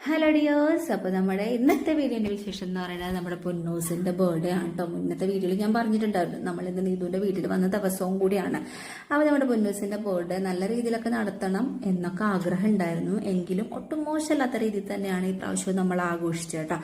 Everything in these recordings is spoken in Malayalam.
Hello dears. അപ്പോൾ നമ്മുടെ ഇന്നത്തെ വീഡിയോൻ്റെ വിശേഷം എന്ന് പറയുന്നത് നമ്മുടെ പൊന്നൂസിൻ്റെ ബർത്ത്ഡേ ആണ് കേട്ടോ. ഇന്നത്തെ വീഡിയോയിൽ ഞാൻ പറഞ്ഞിട്ടുണ്ടായിരുന്നു നമ്മളിന്ന് നീതുവിൻ്റെ വീട്ടിൽ വന്ന ദിവസവും കൂടിയാണ്. അപ്പോൾ നമ്മുടെ പൊന്നൂസിൻ്റെ ബർത്ത്ഡേ നല്ല രീതിയിലൊക്കെ നടത്തണം എന്നൊക്കെ ആഗ്രഹം ഉണ്ടായിരുന്നു. എങ്കിലും ഒട്ടും മോശമല്ലാത്ത രീതിയിൽ തന്നെയാണ് ഈ പ്രാവശ്യം നമ്മൾ ആഘോഷിച്ചത് കേട്ടോ.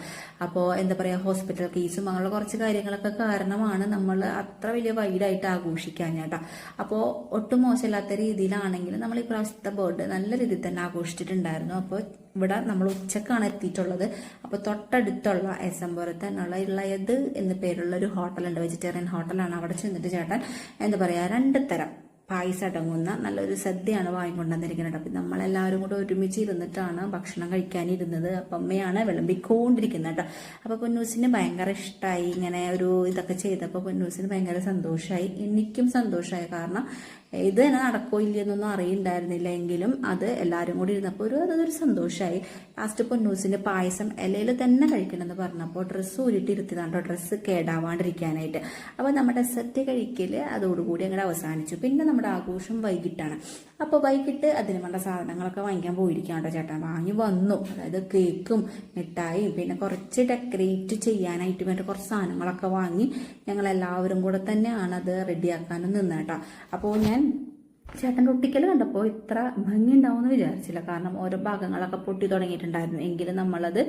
അപ്പോൾ എന്താ പറയുക, ഹോസ്പിറ്റൽ കേസും അങ്ങനെയുള്ള കുറച്ച് കാര്യങ്ങളൊക്കെ കാരണമാണ് നമ്മൾ അത്ര വലിയ വൈഡായിട്ട് ആഘോഷിക്കാൻ കേട്ടോ. അപ്പോൾ ഒട്ടും മോശമില്ലാത്ത രീതിയിലാണെങ്കിലും നമ്മൾ ഈ പ്രാവശ്യത്തെ ബർത്ത്ഡേ നല്ല രീതിയിൽ തന്നെ ആഘോഷിച്ചിട്ടുണ്ടായിരുന്നു. അപ്പോൾ ഇവിടെ നമ്മൾ ഉച്ചക്കാണ് എത്തിയിട്ടുള്ളത്. അപ്പോൾ തൊട്ടടുത്തുള്ള എസംപുരത്ത് തന്നെയുള്ള ഇളയത് എന്ന് പേരുള്ള ഒരു ഹോട്ടലുണ്ട്, വെജിറ്റേറിയൻ ഹോട്ടലാണ്. അവിടെ ചെന്നിട്ട് ചേട്ടൻ എന്താ പറയുക 2 തരം പായസം അടങ്ങുന്ന നല്ലൊരു സദ്യയാണ് വാങ്ങിക്കൊണ്ടുവന്നിരിക്കുന്നത്. അപ്പം നമ്മളെല്ലാവരും കൂടെ ഒരുമിച്ച് ഇരുന്നിട്ടാണ് ഭക്ഷണം കഴിക്കാനിരുന്നത്. അപ്പം അമ്മയാണ് വിളമ്പിക്കൊണ്ടിരിക്കുന്നത് കേട്ടോ. അപ്പോൾ പൊന്നൂസിന് ഭയങ്കര ഇഷ്ടമായി ഇങ്ങനെ ഒരു ഇതൊക്കെ ചെയ്തപ്പോൾ പൊന്നൂസിന് ഭയങ്കര സന്തോഷമായി. എനിക്കും സന്തോഷമായി. കാരണം ഇത് തന്നെ നടക്കോ ഇല്ലയെന്നൊന്നും അറിയണ്ടായിരുന്നില്ല. എങ്കിലും അത് എല്ലാവരും കൂടി ഇരുന്നപ്പോൾ അതൊരു സന്തോഷമായി. ലാസ്റ്റ് പൊന്നൂസിന്റെ പായസം ഇലയിൽ തന്നെ കഴിക്കണമെന്ന് പറഞ്ഞപ്പോൾ ഡ്രസ്സ് ഊരിട്ടിരുത്തിയതാണ്ടോ, ഡ്രസ്സ് കേടാവാണ്ടിരിക്കാനായിട്ട്. അപ്പോൾ നമ്മുടെ സദ്യ കഴിക്കൽ അതോടുകൂടി അങ്ങനെ അവസാനിച്ചു. പിന്നെ നമ്മുടെ ആഘോഷം വൈകിട്ടാണ്. അപ്പോൾ വൈകിട്ട് അതിന് വേണ്ട സാധനങ്ങളൊക്കെ വാങ്ങിക്കാൻ പോയിരിക്കാണ്ടോ ചേട്ടൻ. വാങ്ങി വന്നു. അതായത് കേക്കും മിഠായിയും പിന്നെ കുറച്ച് ഡെക്കറേറ്റ് ചെയ്യാനായിട്ട് വേണ്ട കുറച്ച് സാധനങ്ങളൊക്കെ വാങ്ങി ഞങ്ങളെല്ലാവരും കൂടെ തന്നെയാണ് അത് റെഡിയാക്കാനും നിന്നേട്ടോ. അപ്പോൾ ഞാൻ ചേട്ടൻ്റെ ഒട്ടിക്കൽ കണ്ടപ്പോൾ ഇത്ര ഭംഗി ഉണ്ടാവുമെന്ന് വിചാരിച്ചില്ല. കാരണം ഓരോ ഭാഗങ്ങളൊക്കെ പൊട്ടി തുടങ്ങിയിട്ടുണ്ടായിരുന്നു. എങ്കിലും നമ്മളത്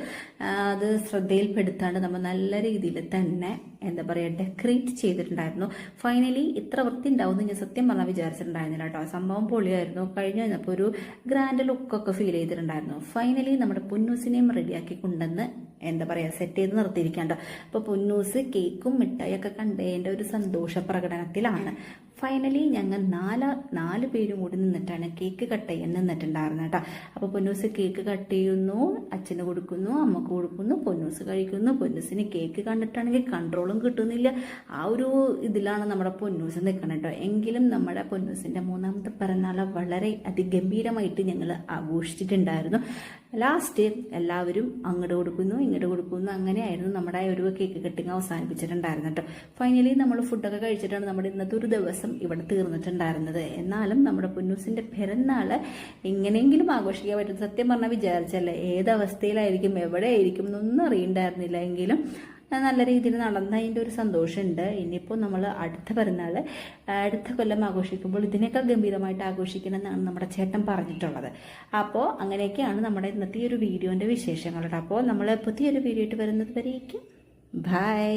ശ്രദ്ധയിൽപ്പെടുത്താണ്ട് നമ്മൾ നല്ല രീതിയിൽ തന്നെ എന്താ പറയുക ഡെക്കറേറ്റ് ചെയ്തിട്ടുണ്ടായിരുന്നു. ഫൈനലി ഇത്ര വൃത്തി ഉണ്ടാവുമെന്ന് ഞാൻ സത്യം പറഞ്ഞാൽ വിചാരിച്ചിട്ടുണ്ടായിരുന്നില്ല കേട്ടോ. സംഭവം പൊളിയായിരുന്നു. കഴിഞ്ഞപ്പോൾ ഒരു ഗ്രാൻഡ് ലുക്കൊക്കെ ഫീൽ ചെയ്തിട്ടുണ്ടായിരുന്നു. ഫൈനലി നമ്മുടെ പൊന്നൂസിനെയും റെഡിയാക്കി കൊണ്ടുവന്ന് എന്താ പറയുക സെറ്റ് ചെയ്ത് നിർത്തിയിരിക്കാണ്ടോ. അപ്പോൾ പൊന്നൂസ് കേക്കും മിഠായിയൊക്കെ കണ്ടതിൻ്റെ ഒരു സന്തോഷ പ്രകടനത്തിലാണ്. ഫൈനലി ഞങ്ങൾ നാല് പേരും കൂടി നിന്നിട്ടാണ് കേക്ക് കട്ട് ചെയ്യാൻ നിന്നിട്ടുണ്ടായിരുന്നത് കേട്ടോ. അപ്പോൾ പൊന്നൂസ് കേക്ക് കട്ട് ചെയ്യുന്നു, അച്ഛന് കൊടുക്കുന്നു, അമ്മക്ക് കൊടുക്കുന്നു, പൊന്നൂസ് കഴിക്കുന്നു. പൊന്നൂസിന് കേക്ക് കണ്ടിട്ടാണെങ്കിൽ കൺട്രോളും കിട്ടുന്നില്ല. ആ ഒരു ഇതിലാണ് നമ്മുടെ പൊന്നൂസ് നിൽക്കണം കേട്ടോ. എങ്കിലും നമ്മുടെ പൊന്നൂസിൻ്റെ 3ാമത്തെ പിറന്നാൾ വളരെ അതിഗംഭീരമായിട്ട് ഞങ്ങൾ ആഘോഷിച്ചിട്ടുണ്ടായിരുന്നു. ലാസ്റ്റ് എല്ലാവരും അങ്ങോട്ട് കൊടുക്കുന്നു ഇങ്ങോട്ട് കൊടുക്കുന്നു, അങ്ങനെയായിരുന്നു നമ്മുടെ ഒരു കേക്ക് കട്ടിങ് അവസാനിപ്പിച്ചിട്ടുണ്ടായിരുന്നു കേട്ടോ. ഫൈനലി നമ്മൾ ഫുഡൊക്കെ കഴിച്ചിട്ടാണ് നമ്മുടെ ഇന്നത്തെ ഒരു ദിവസം ഇവിടെ തീർന്നിട്ടുണ്ടായിരുന്നത്. എന്നാലും നമ്മുടെ പൊന്നൂസിന്റെ പിറന്നാൾ എങ്ങനെയെങ്കിലും ആഘോഷിക്കാൻ പറ്റും. സത്യം പറഞ്ഞാൽ വിചാരിച്ചല്ലേ ഏതവസ്ഥയിലായിരിക്കും എവിടെ ആയിരിക്കും എന്നൊന്നും അറിയണ്ടായിരുന്നില്ല. എങ്കിലും നല്ല രീതിയിൽ നടന്നതിൻ്റെ ഒരു സന്തോഷമുണ്ട്. ഇനിയിപ്പോൾ നമ്മൾ അടുത്ത കൊല്ലം ആഘോഷിക്കുമ്പോൾ ഇതിനേക്കാൾ ഗംഭീരമായിട്ട് ആഘോഷിക്കണം എന്നാണ് നമ്മുടെ ചേട്ടൻ പറഞ്ഞിട്ടുള്ളത്. അപ്പോൾ അങ്ങനെയൊക്കെയാണ് നമ്മുടെ ഇന്നത്തെ ഈ ഒരു വീഡിയോൻ്റെ വിശേഷങ്ങൾ. അപ്പോൾ നമ്മൾ പുതിയൊരു വീഡിയോ ആയിട്ട് വരുന്നത് വരേക്കും ബൈ.